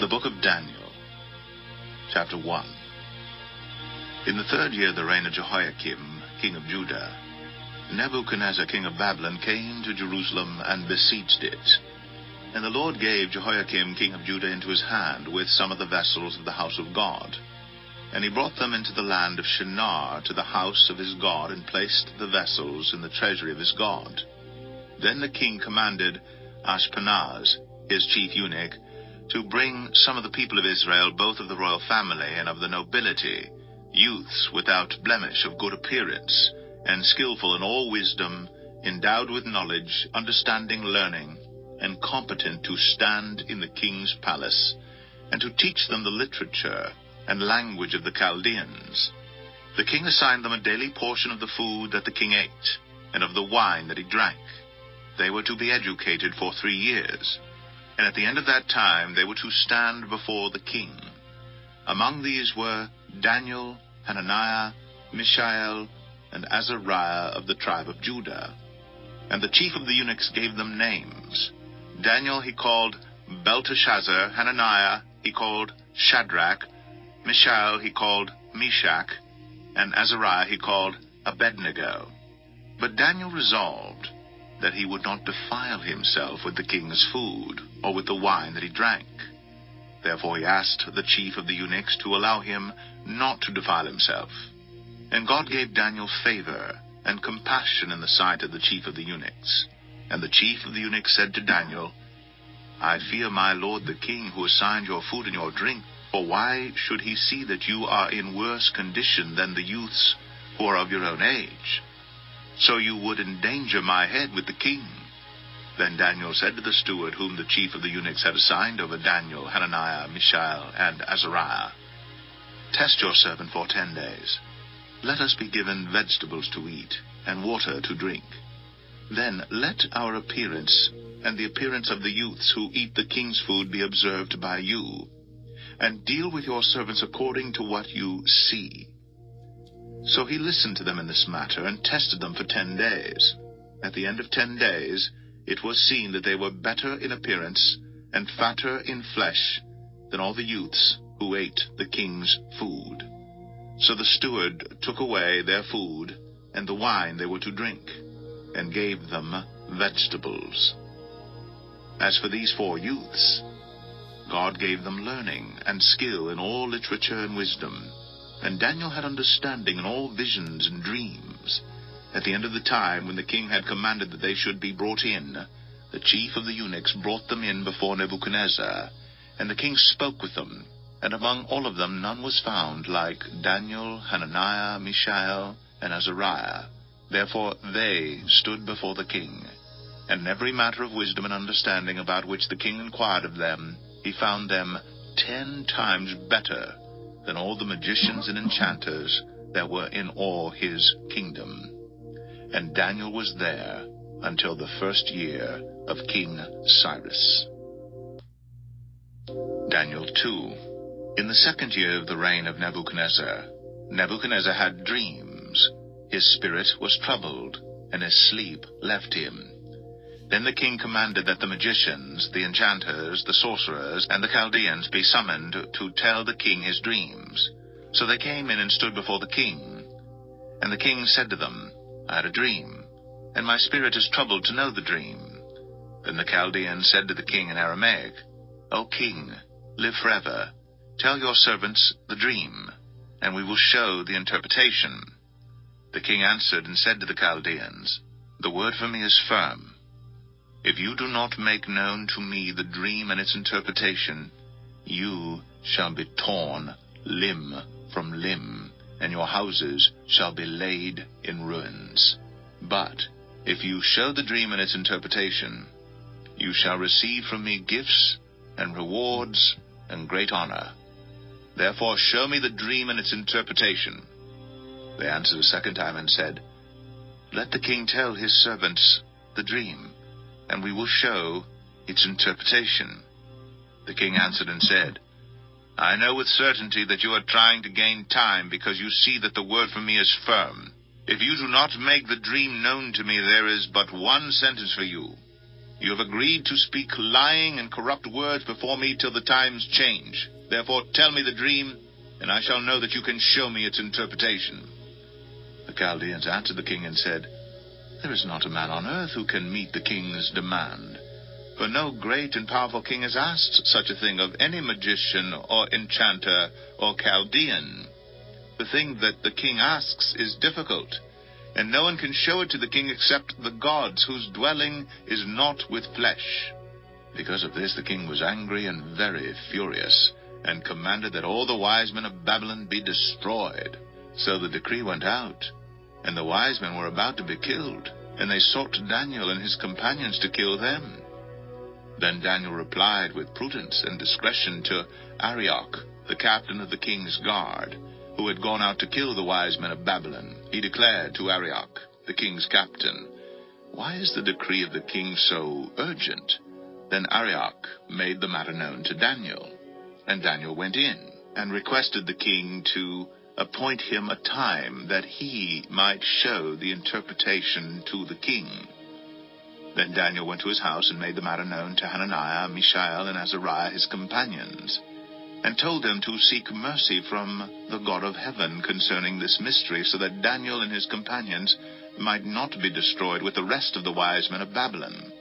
The book of Daniel, chapter 1. In the 3rd year of the reign of Jehoiakim, king of Judah, Nebuchadnezzar, king of Babylon, came to Jerusalem and besieged it. And the Lord gave Jehoiakim, king of Judah, into his hand with some of the vessels of the house of God. And he brought them into the land of Shinar to the house of his God, and placed the vessels in the treasury of his God. Then the king commanded Ashpenaz, his chief eunuch, to bring some of the people of Israel, both of the royal family and of the nobility, youths without blemish, of good appearance, and skillful in all wisdom, endowed with knowledge, understanding, learning, and competent to stand in the king's palace, and to teach them the literature and language of the Chaldeans. The king assigned them a daily portion of the food that the king ate, and of the wine that he drank. They were to be educated for 3 years, and at the end of that time they were to stand before the king. Among these were Daniel, Hananiah, Mishael, and Azariah of the tribe of Judah. And the chief of the eunuchs gave them names. Daniel he called Belteshazzar, Hananiah he called Shadrach, Mishael he called Meshach, and Azariah he called Abednego. But Daniel resolved that he would not defile himself with the king's food, or with the wine that he drank. Therefore he asked the chief of the eunuchs to allow him not to defile himself. And God gave Daniel favor and compassion in the sight of the chief of the eunuchs. And the chief of the eunuchs said to Daniel, I fear my lord the king, who assigned your food and your drink, for why should he see that you are in worse condition than the youths who are of your own age? So you would endanger my head with the king. Then Daniel said to the steward, whom the chief of the eunuchs had assigned over Daniel, Hananiah, Mishael, and Azariah, Test your servant for 10 days. Let us be given vegetables to eat, and water to drink. Then let our appearance, and the appearance of the youths who eat the king's food, be observed by you, and deal with your servants according to what you see. So he listened to them in this matter, and tested them for 10 days. At the end of 10 days, it was seen that they were better in appearance, and fatter in flesh, than all the youths who ate the king's food. So the steward took away their food, and the wine they were to drink, and gave them vegetables. As for these 4 youths, God gave them learning and skill in all literature and wisdom. And Daniel had understanding in all visions and dreams. At the end of the time, when the king had commanded that they should be brought in, the chief of the eunuchs brought them in before Nebuchadnezzar. And the king spoke with them, and among all of them none was found like Daniel, Hananiah, Mishael, and Azariah. Therefore they stood before the king. And in every matter of wisdom and understanding about which the king inquired of them, he found them 10 times better than all the magicians and enchanters that were in all his kingdom. And Daniel was there until the 1st year of King Cyrus. Daniel 2. In the 2nd year of the reign of Nebuchadnezzar, Nebuchadnezzar had dreams. His spirit was troubled, and his sleep left him. Then the king commanded that the magicians, the enchanters, the sorcerers, and the Chaldeans be summoned to tell the king his dreams. So they came in and stood before the king. And the king said to them, I had a dream, and my spirit is troubled to know the dream. Then the Chaldeans said to the king in Aramaic, O king, live forever. Tell your servants the dream, and we will show the interpretation. The king answered and said to the Chaldeans, The word for me is firm. If you do not make known to me the dream and its interpretation, you shall be torn limb from limb, and your houses shall be laid in ruins. But if you show the dream and its interpretation, you shall receive from me gifts and rewards and great honor. Therefore show me the dream and its interpretation. They answered a second time and said, Let the king tell his servants the dream, and we will show its interpretation. The king answered and said, I know with certainty that you are trying to gain time, because you see that the word from me is firm. If you do not make the dream known to me, there is but one sentence for you. You have agreed to speak lying and corrupt words before me till the times change. Therefore tell me the dream, and I shall know that you can show me its interpretation." The Chaldeans answered the king and said, "There is not a man on earth who can meet the king's demand. For no great and powerful king has asked such a thing of any magician or enchanter or Chaldean. The thing that the king asks is difficult, and no one can show it to the king except the gods, whose dwelling is not with flesh." Because of this the king was angry and very furious, and commanded that all the wise men of Babylon be destroyed. So the decree went out, and the wise men were about to be killed, and they sought Daniel and his companions to kill them. Then Daniel replied with prudence and discretion to Arioch, the captain of the king's guard, who had gone out to kill the wise men of Babylon. He declared to Arioch, the king's captain, "Why is the decree of the king so urgent?" Then Arioch made the matter known to Daniel, and Daniel went in and requested the king to appoint him a time that he might show the interpretation to the king. Then Daniel went to his house and made the matter known to Hananiah, Mishael, and Azariah, his companions, and told them to seek mercy from the God of heaven concerning this mystery, so that Daniel and his companions might not be destroyed with the rest of the wise men of Babylon.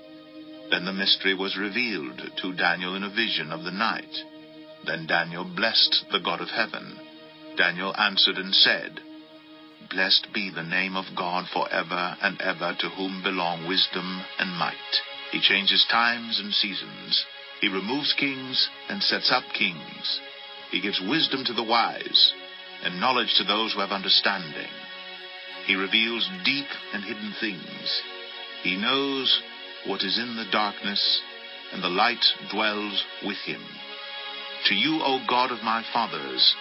Then the mystery was revealed to Daniel in a vision of the night. Then Daniel blessed the God of heaven. Daniel answered and said, "Blessed be the name of God forever and ever, to whom belong wisdom and might. He changes times and seasons. He removes kings and sets up kings. He gives wisdom to the wise and knowledge to those who have understanding. He reveals deep and hidden things. He knows what is in the darkness, and the light dwells with him. To you, O God of my fathers,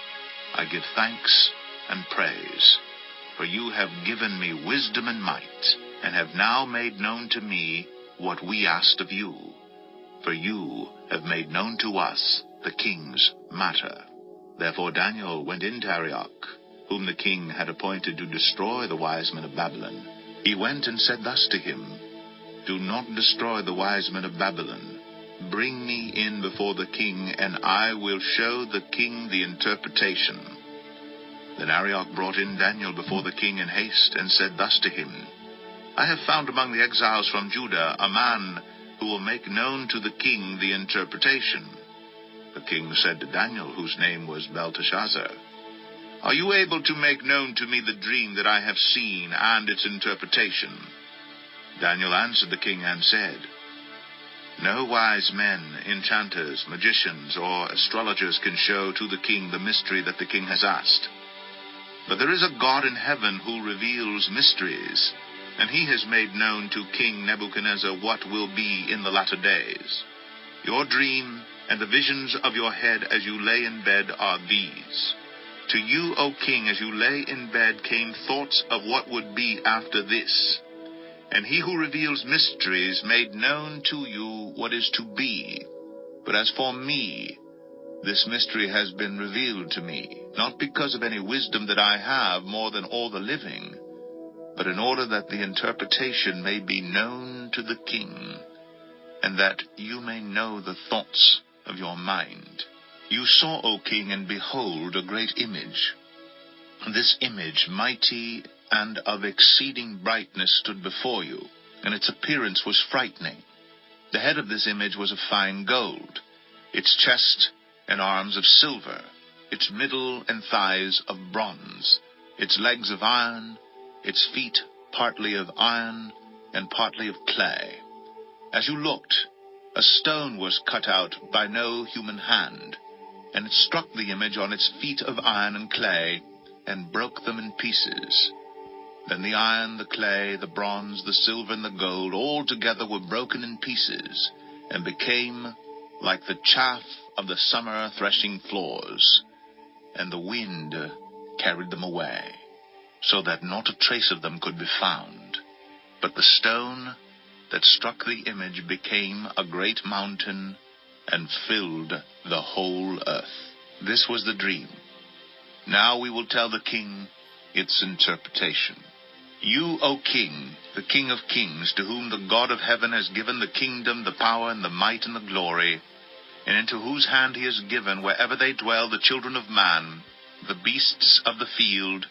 I give thanks and praise, for you have given me wisdom and might, and have now made known to me what we asked of you. For you have made known to us the king's matter." Therefore Daniel went in to Arioch, whom the king had appointed to destroy the wise men of Babylon. He went and said thus to him, "Do not destroy the wise men of Babylon. Bring me in before the king, and I will show the king the interpretation." Then Arioch brought in Daniel before the king in haste, and said thus to him, "I have found among the exiles from Judah a man who will make known to the king the interpretation." The king said to Daniel, whose name was Belteshazzar, "Are you able to make known to me the dream that I have seen and its interpretation?" Daniel answered the king and said, "No wise men, enchanters, magicians, or astrologers can show to the king the mystery that the king has asked. But there is a God in heaven who reveals mysteries, and he has made known to King Nebuchadnezzar what will be in the latter days. Your dream and the visions of your head as you lay in bed are these. To you, O king, as you lay in bed came thoughts of what would be after this. And he who reveals mysteries made known to you what is to be. But as for me, this mystery has been revealed to me, not because of any wisdom that I have more than all the living, but in order that the interpretation may be known to the king, and that you may know the thoughts of your mind. You saw, O king, and behold, a great image. This image, mighty and of exceeding brightness, stood before you, and its appearance was frightening. The head of this image was of fine gold, its chest and arms of silver, its middle and thighs of bronze, its legs of iron, its feet partly of iron and partly of clay. As you looked, a stone was cut out by no human hand, and it struck the image on its feet of iron and clay, and broke them in pieces. Then the iron, the clay, the bronze, the silver, and the gold all together were broken in pieces, and became like the chaff of the summer threshing floors, and the wind carried them away, so that not a trace of them could be found. But the stone that struck the image became a great mountain, and filled the whole earth. This was the dream. Now we will tell the king its interpretation. You, O king, the King of kings, to whom the God of heaven has given the kingdom, the power, and the might, and the glory, and into whose hand he has given, wherever they dwell, the children of man, the beasts of the field,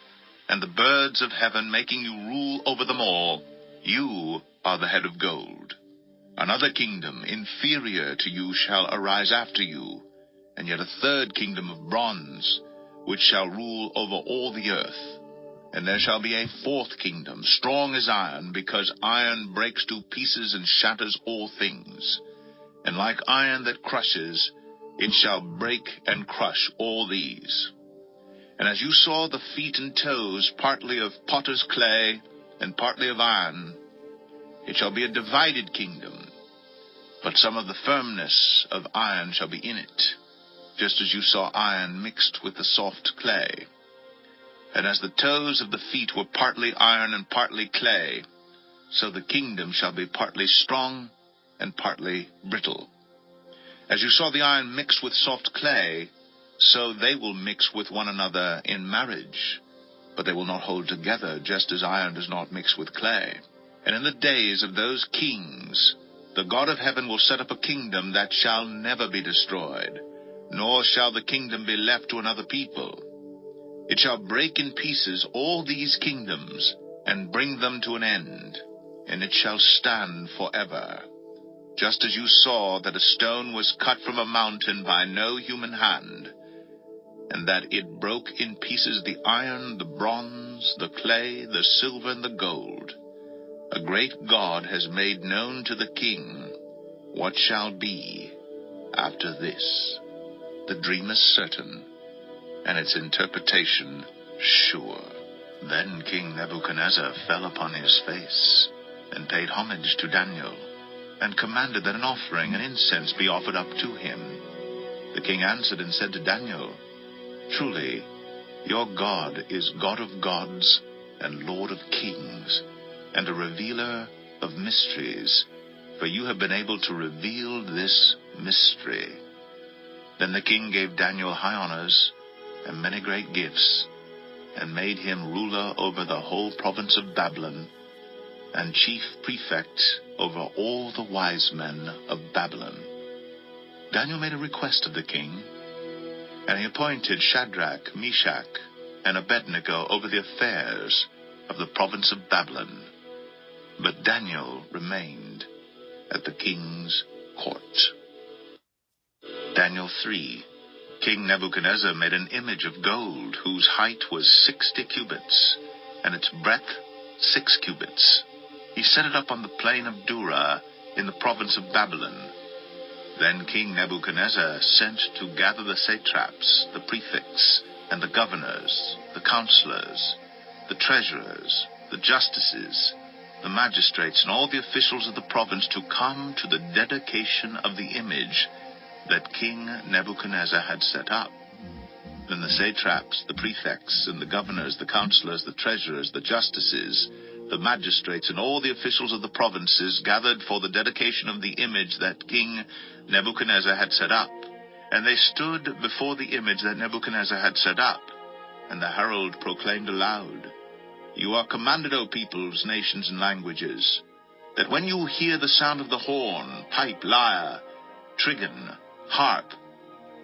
and the birds of heaven, making you rule over them all, you are the head of gold. Another kingdom, inferior to you, shall arise after you, and yet a third kingdom of bronze, which shall rule over all the earth. And there shall be a fourth kingdom, strong as iron, because iron breaks to pieces and shatters all things. And like iron that crushes, it shall break and crush all these. And as you saw the feet and toes, partly of potter's clay and partly of iron, it shall be a divided kingdom, but some of the firmness of iron shall be in it, just as you saw iron mixed with the soft clay. And as the toes of the feet were partly iron and partly clay, so the kingdom shall be partly strong and partly brittle. As you saw the iron mix with soft clay, so they will mix with one another in marriage, but they will not hold together, just as iron does not mix with clay. And in the days of those kings, the God of heaven will set up a kingdom that shall never be destroyed, nor shall the kingdom be left to another people. It shall break in pieces all these kingdoms, and bring them to an end, and it shall stand forever. Just as you saw that a stone was cut from a mountain by no human hand, and that it broke in pieces the iron, the bronze, the clay, the silver, and the gold, a great God has made known to the king what shall be after this. The dream is certain, and its interpretation sure. Then King Nebuchadnezzar fell upon his face, and paid homage to Daniel, and commanded that an offering and incense be offered up to him. The king answered and said to Daniel, Truly, your God is God of gods, and Lord of kings, and a revealer of mysteries, for you have been able to reveal this mystery. Then the king gave Daniel high honors, and many great gifts, and made him ruler over the whole province of Babylon, and chief prefect over all the wise men of Babylon. Daniel made a request of the king, and he appointed Shadrach, Meshach, and Abednego over the affairs of the province of Babylon. But Daniel remained at the king's court. Daniel 3. King Nebuchadnezzar made an image of gold, whose height was 60 cubits, and its breadth 6 cubits. He set it up on the plain of Dura in the province of Babylon. Then King Nebuchadnezzar sent to gather the satraps, the prefects, and the governors, the counselors, the treasurers, the justices, the magistrates, and all the officials of the province to come to the dedication of the image that King Nebuchadnezzar had set up. Then the satraps, the prefects, and the governors, the counselors, the treasurers, the justices, the magistrates, and all the officials of the provinces gathered for the dedication of the image that King Nebuchadnezzar had set up. And they stood before the image that Nebuchadnezzar had set up. And the herald proclaimed aloud, You are commanded, O peoples, nations, and languages, that when you hear the sound of the horn, pipe, lyre, trigon, harp,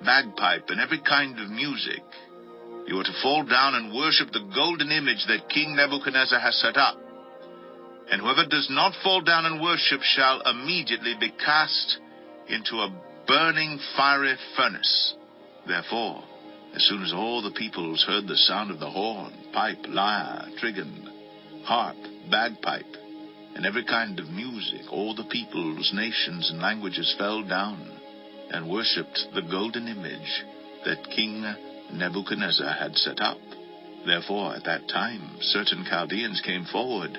bagpipe, and every kind of music, you are to fall down and worship the golden image that King Nebuchadnezzar has set up. And whoever does not fall down and worship shall immediately be cast into a burning fiery furnace. Therefore, as soon as all the peoples heard the sound of the horn, pipe, lyre, trigon, harp, bagpipe, and every kind of music, all the peoples, nations, and languages fell down and worshipped the golden image that King Nebuchadnezzar had set up. Therefore, at that time, certain Chaldeans came forward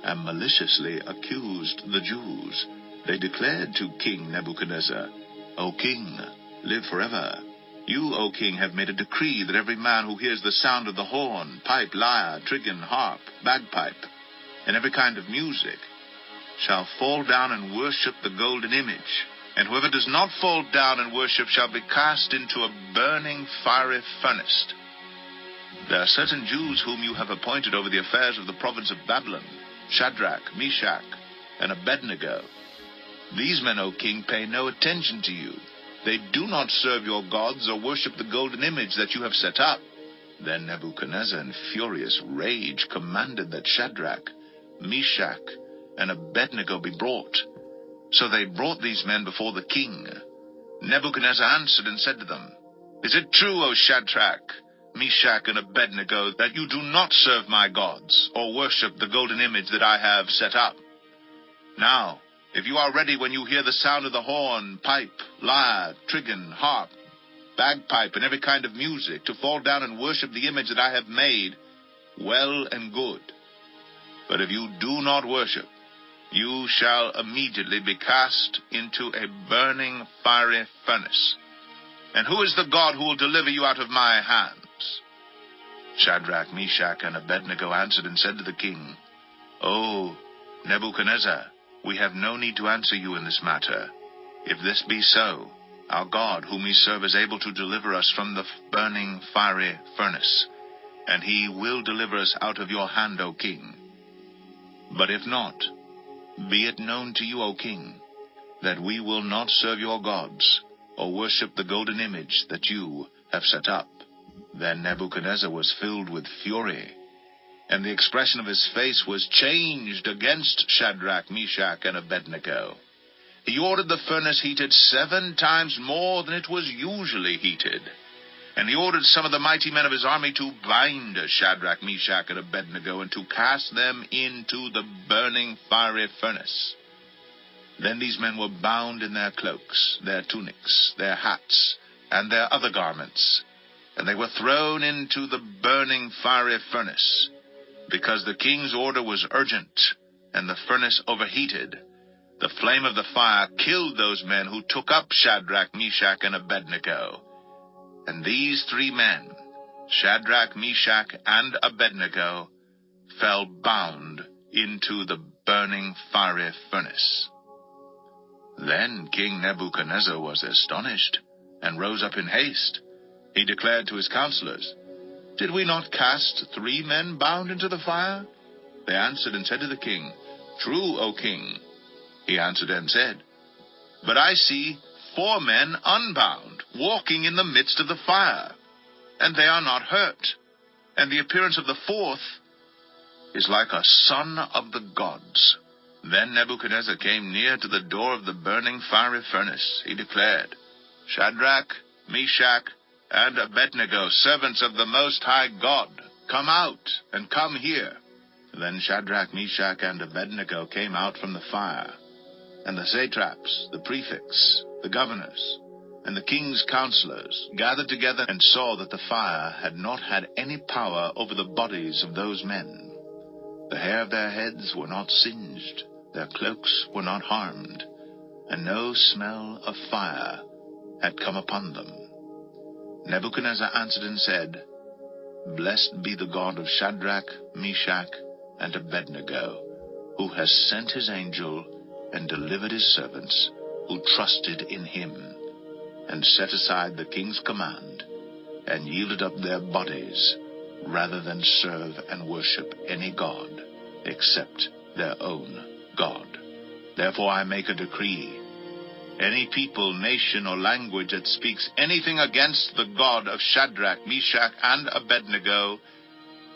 and maliciously accused the Jews. They declared to King Nebuchadnezzar, O king, live forever. You, O king, have made a decree that every man who hears the sound of the horn, pipe, lyre, trigon, harp, bagpipe, and every kind of music, shall fall down and worship the golden image. And whoever does not fall down and worship shall be cast into a burning fiery furnace. There are certain Jews whom you have appointed over the affairs of the province of Babylon, Shadrach, Meshach, and Abednego. These men, O king, pay no attention to you. They do not serve your gods or worship the golden image that you have set up." Then Nebuchadnezzar, in furious rage, commanded that Shadrach, Meshach, and Abednego be brought. So they brought these men before the king. Nebuchadnezzar answered and said to them, "Is it true, O Shadrach, Meshach, and Abednego, that you do not serve my gods, or worship the golden image that I have set up? Now, if you are ready when you hear the sound of the horn, pipe, lyre, trigon, harp, bagpipe, and every kind of music, to fall down and worship the image that I have made, well and good. But if you do not worship, you shall immediately be cast into a burning fiery furnace. And who is the God who will deliver you out of my hands?" Shadrach, Meshach, and Abednego answered and said to the king, "O Nebuchadnezzar, we have no need to answer you in this matter. If this be so, our God, whom we serve, is able to deliver us from the burning fiery furnace, and he will deliver us out of your hand, O king. But if not, be it known to you, O king, that we will not serve your gods, or worship the golden image that you have set up." Then Nebuchadnezzar was filled with fury, and the expression of his face was changed against Shadrach, Meshach, and Abednego. He ordered the furnace heated 7 times more than it was usually heated. And he ordered some of the mighty men of his army to bind Shadrach, Meshach, and Abednego, and to cast them into the burning fiery furnace. Then these men were bound in their cloaks, their tunics, their hats, and their other garments, and they were thrown into the burning fiery furnace, because the king's order was urgent, and the furnace overheated. The flame of the fire killed those men who took up Shadrach, Meshach, and Abednego. And these 3 men, Shadrach, Meshach, and Abednego, fell bound into the burning fiery furnace. Then King Nebuchadnezzar was astonished, and rose up in haste. He declared to his counselors, "Did we not cast 3 men bound into the fire?" They answered and said to the king, "True, O king." He answered and said, "But I see 4 men unbound, walking in the midst of the fire, and they are not hurt. And the appearance of the 4th is like a son of the gods." Then Nebuchadnezzar came near to the door of the burning fiery furnace. He declared, "Shadrach, Meshach, and Abednego, servants of the Most High God, come out and come here." Then Shadrach, Meshach, and Abednego came out from the fire. And the satraps, the prefects, the governors, and the king's counselors gathered together and saw that the fire had not had any power over the bodies of those men. The hair of their heads were not singed, their cloaks were not harmed, and no smell of fire had come upon them. Nebuchadnezzar answered and said, "Blessed be the God of Shadrach, Meshach, and Abednego, who has sent his angel and delivered his servants who trusted in him, and set aside the king's command, and yielded up their bodies, rather than serve and worship any god except their own God. Therefore I make a decree. Any people, nation, or language that speaks anything against the God of Shadrach, Meshach, and Abednego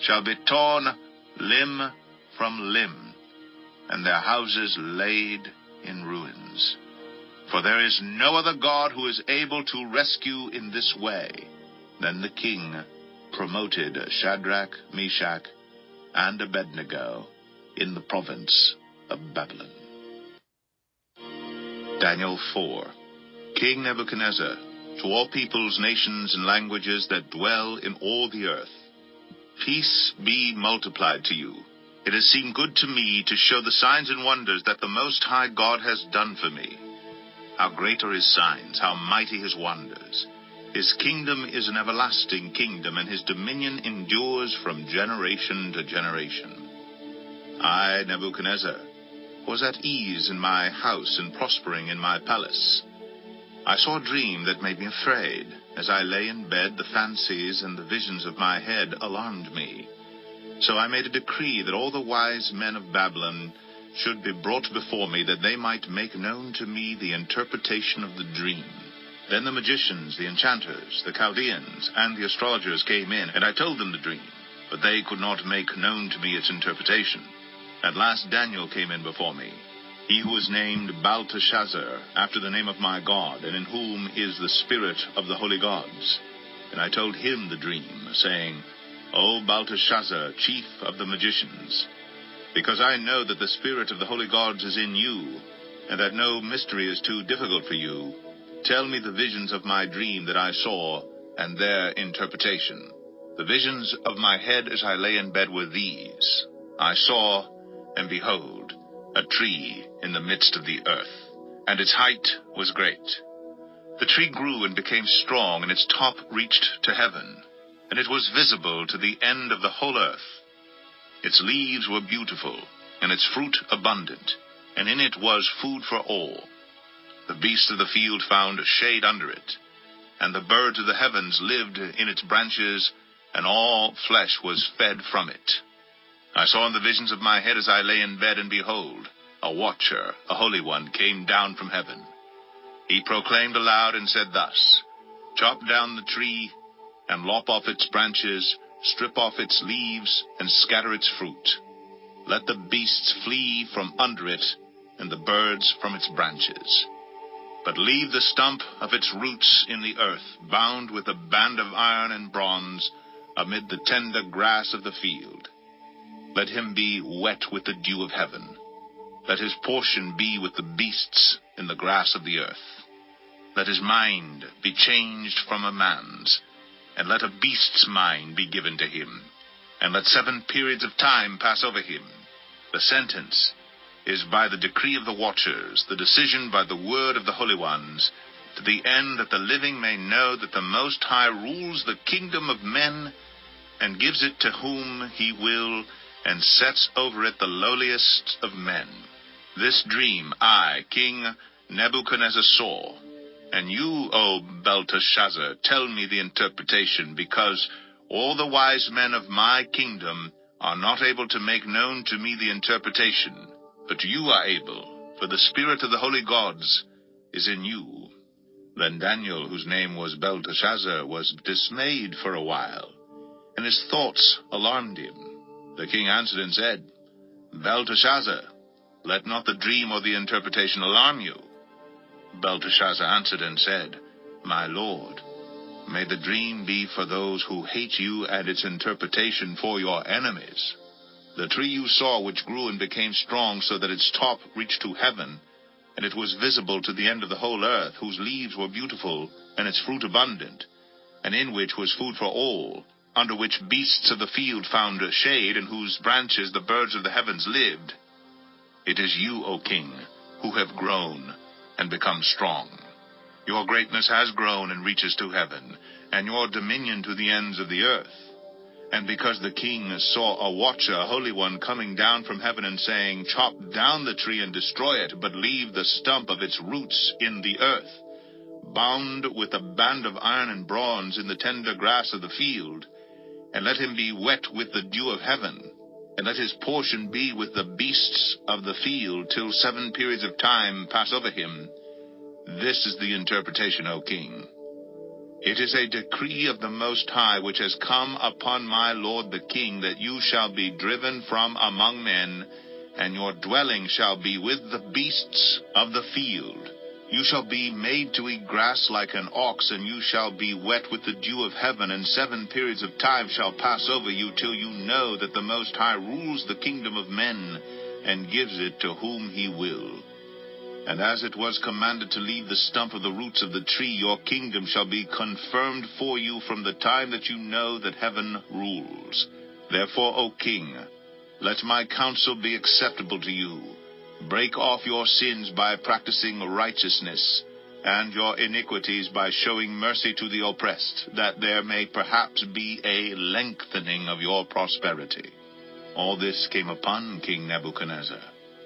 shall be torn limb from limb, and their houses laid in ruins. For there is no other God who is able to rescue in this way." Then the king promoted Shadrach, Meshach, and Abednego in the province of Babylon. Daniel 4. King Nebuchadnezzar, to all peoples, nations, and languages that dwell in all the earth, peace be multiplied to you. It has seemed good to me to show the signs and wonders that the Most High God has done for me. How great are his signs, how mighty his wonders. His kingdom is an everlasting kingdom, and his dominion endures from generation to generation. I, Nebuchadnezzar, was at ease in my house and prospering in my palace. I saw a dream that made me afraid. As I lay in bed, the fancies and the visions of my head alarmed me. So I made a decree that all the wise men of Babylon should be brought before me, that they might make known to me the interpretation of the dream. Then the magicians, the enchanters, the Chaldeans, and the astrologers came in, and I told them the dream, but they could not make known to me its interpretation. At last Daniel came in before me, he who is named Belteshazzar, after the name of my God, and in whom is the spirit of the holy gods. And I told him the dream, saying, O Belteshazzar, chief of the magicians, because I know that the spirit of the holy gods is in you, and that no mystery is too difficult for you, tell me the visions of my dream that I saw, and their interpretation. The visions of my head as I lay in bed were these. I saw, and behold, a tree in the midst of the earth, and its height was great. The tree grew and became strong, and its top reached to heaven, and it was visible to the end of the whole earth. Its leaves were beautiful, and its fruit abundant, and in it was food for all. The beasts of the field found shade under it, and the birds of the heavens lived in its branches, and all flesh was fed from it. I saw in the visions of my head as I lay in bed, and behold, a watcher, a holy one, came down from heaven. He proclaimed aloud and said thus, Chop down the tree, and lop off its branches, strip off its leaves, and scatter its fruit. Let the beasts flee from under it, and the birds from its branches. But leave the stump of its roots in the earth, bound with a band of iron and bronze, amid the tender grass of the field. Let him be wet with the dew of heaven. Let his portion be with the beasts in the grass of the earth. Let his mind be changed from a man's, and let a beast's mind be given to him. And let 7 periods of time pass over him. The sentence is by the decree of the watchers, the decision by the word of the holy ones, to the end that the living may know that the Most High rules the kingdom of men, and gives it to whom he will, and sets over it the lowliest of men. This dream I, King Nebuchadnezzar, saw, and you, O Belteshazzar, tell me the interpretation, because all the wise men of my kingdom are not able to make known to me the interpretation, but you are able, for the spirit of the holy gods is in you. Then Daniel, whose name was Belteshazzar, was dismayed for a while, and his thoughts alarmed him. The king answered and said, Belteshazzar, let not the dream or the interpretation alarm you. Belteshazzar answered and said, My lord, may the dream be for those who hate you, and its interpretation for your enemies. The tree you saw, which grew and became strong, so that its top reached to heaven, and it was visible to the end of the whole earth, whose leaves were beautiful, and its fruit abundant, and in which was food for all, under which beasts of the field found shade, and whose branches the birds of the heavens lived. It is you, O king, who have grown and become strong. Your greatness has grown and reaches to heaven, and your dominion to the ends of the earth. And because the king saw a watcher, a holy one, coming down from heaven and saying, Chop down the tree and destroy it, but leave the stump of its roots in the earth, bound with a band of iron and bronze in the tender grass of the field, and let him be wet with the dew of heaven, and let his portion be with the beasts of the field, till 7 periods of time pass over him. This is the interpretation, O king. It is a decree of the Most High, which has come upon my lord the king, that you shall be driven from among men, and your dwelling shall be with the beasts of the field. You shall be made to eat grass like an ox, and you shall be wet with the dew of heaven, and 7 periods of time shall pass over you, till you know that the Most High rules the kingdom of men, and gives it to whom he will. And as it was commanded to leave the stump of the roots of the tree, your kingdom shall be confirmed for you from the time that you know that heaven rules. Therefore, O king, let my counsel be acceptable to you. Break off your sins by practicing righteousness, and your iniquities by showing mercy to the oppressed, that there may perhaps be a lengthening of your prosperity. All this came upon King Nebuchadnezzar.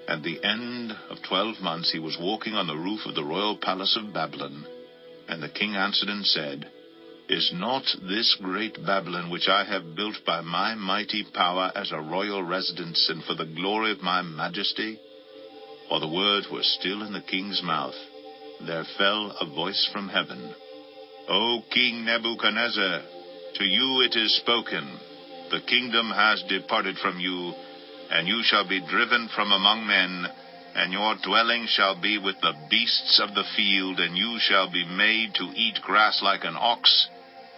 At the end of 12 months he was walking on the roof of the royal palace of Babylon, And the king answered and said, Is not this great Babylon, which I have built by my mighty power as a royal residence, and for the glory of my majesty? While the words were still in the king's mouth, there fell a voice from heaven. O King Nebuchadnezzar, to you it is spoken, the kingdom has departed from you, and you shall be driven from among men, and your dwelling shall be with the beasts of the field, and you shall be made to eat grass like an ox,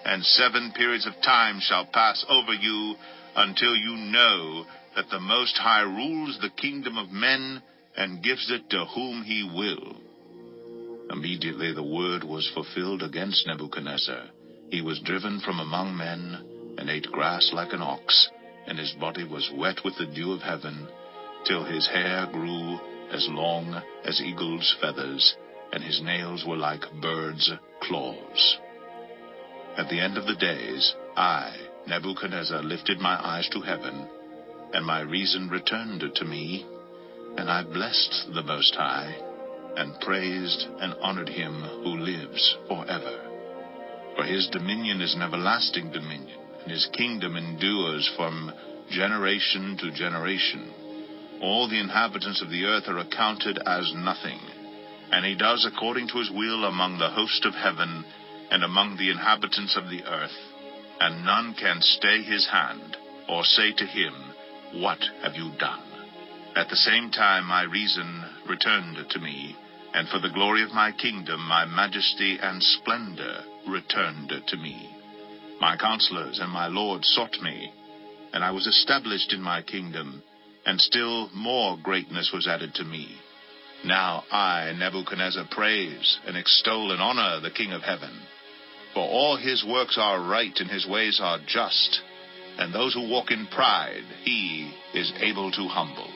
and 7 periods of time shall pass over you, until you know that the Most High rules the kingdom of men, and gives it to whom he will. Immediately the word was fulfilled against Nebuchadnezzar. He was driven from among men, and ate grass like an ox, and his body was wet with the dew of heaven, till his hair grew as long as eagle's feathers, and his nails were like birds' claws. At the end of the days, I, Nebuchadnezzar, lifted my eyes to heaven, and my reason returned to me, and I blessed the Most High, and praised and honored him who lives forever. For his dominion is an everlasting dominion, and his kingdom endures from generation to generation. All the inhabitants of the earth are accounted as nothing, and he does according to his will among the host of heaven and among the inhabitants of the earth, and none can stay his hand or say to him, What have you done? At the same time my reason returned to me, and for the glory of my kingdom my majesty and splendor returned to me. My counselors and my lords sought me, and I was established in my kingdom, and still more greatness was added to me. Now I, Nebuchadnezzar, praise and extol and honor the King of heaven. For all his works are right, and his ways are just, and those who walk in pride he is able to humble.